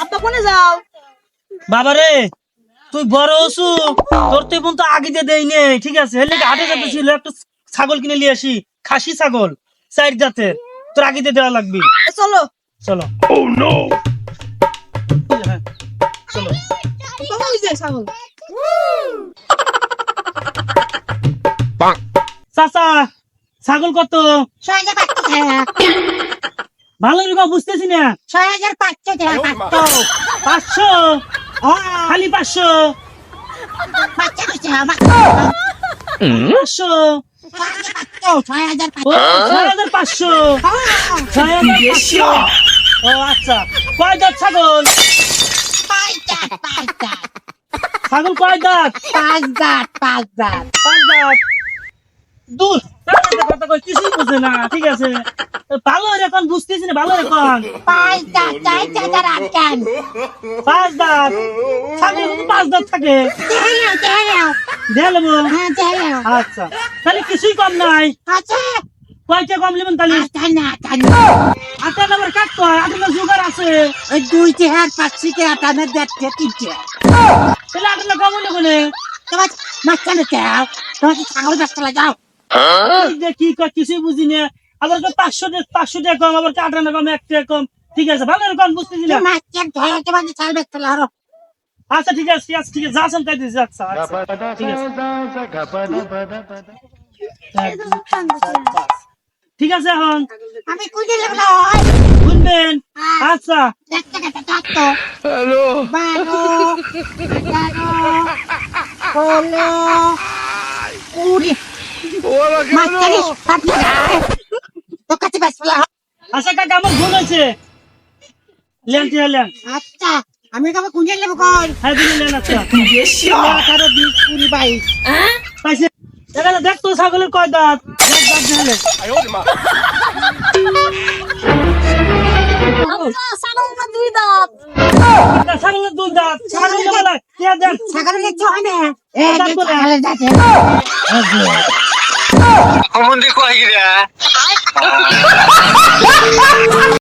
আব্বা কোনে যাও? বাবারে তুই বড় হসু, তোর তুই বোন তো আগে দিয়ে দেই নেই, ঠিক আছে? হেলে হাটে যেতে ছিল, একটু ছাগল কিনে নিয়ে আসি, খাসি ছাগল 4 জাতের, তোর আগে দিয়ে দেওয়া লাগবে। চলো। চলো হ্যাঁ, চলো। আব্বা ওই যে ছাগল। চাচা ছাগল কত? 6500 ভালো রকম বুঝতেছি না। 6500 টাকা 500? খালি 500? 500? 6500? 6500? ও আচ্ছা, কয় দাঁত ছাগল? ছাগল কয় দাঁত? 5 দাঁত 5 দাঁত 5 দাঁত? দূর, তার সাথে কথা কই কিছুই বুঝে না, ঠিক আছে? ভালো এরকম বুঝতেছি না, ভালো এরকম 5 দাঁত 4000 আনকেন 5 দাঁত ছাগল কিন্তু 5 দাঁত থাকে, দেখাবো। হ্যাঁ দেও আচ্ছা, তাহলে কিছুই কম নাই। আচ্ছা কয়টা কম নেবেন তাহলে? আটানা আটা নাম্বার কাটতো, আটা জোগাড় আছে, ওই 2 টাকা 5 টাকা আটানা দেখতে 3 টাকা তাহলে আটা কম হলে বলে তোমার মাছখানে দাও তোমার ছাগল ব্যস্ত যাও কি কয় কিছুই বুঝি না। আবার 500 টাকা কম, আবার আটা না কম, 1 টাকা কম, ঠিক আছে? ভালো এরকম বুঝতেছি না। মাছের ধরে তোমার ছাগল ব্যস্ত লারো আচ্ছা ঠিক আছে, ঠিক আছে, ঠিক আছে, যাচ্ছেন তাই দিয়েছি। আচ্ছা আচ্ছা, ঠিক আছে, ঠিক আছে। এখন আমি কুইতে লাগলো শুনবেন? আচ্ছা, দেখতে দেখতে দেখতো হ্যালো 12 13 মাছখানে আপনি তো কাছে ব্যস্ত আচ্ছা কাকা, আমার ভুল হয়েছে, লেন ঠিক লেন। আচ্ছা আমি কবে কুইতে লাগবো কই হ্যাঁ দিলে লেন। আচ্ছা 18 20 20 22 পাইছে। এখানে দেখতো ছাগলের কয় দাঁত? 1 দাঁত দিলে। আব্বা ছাগলের 2 দাঁত। ছাগলের 2 দাঁত, ছাগলের বেলা কে দেন? ছাগল দেখছো না এ ছাগল যাচ্ছে Kamu di kuah gitu ya?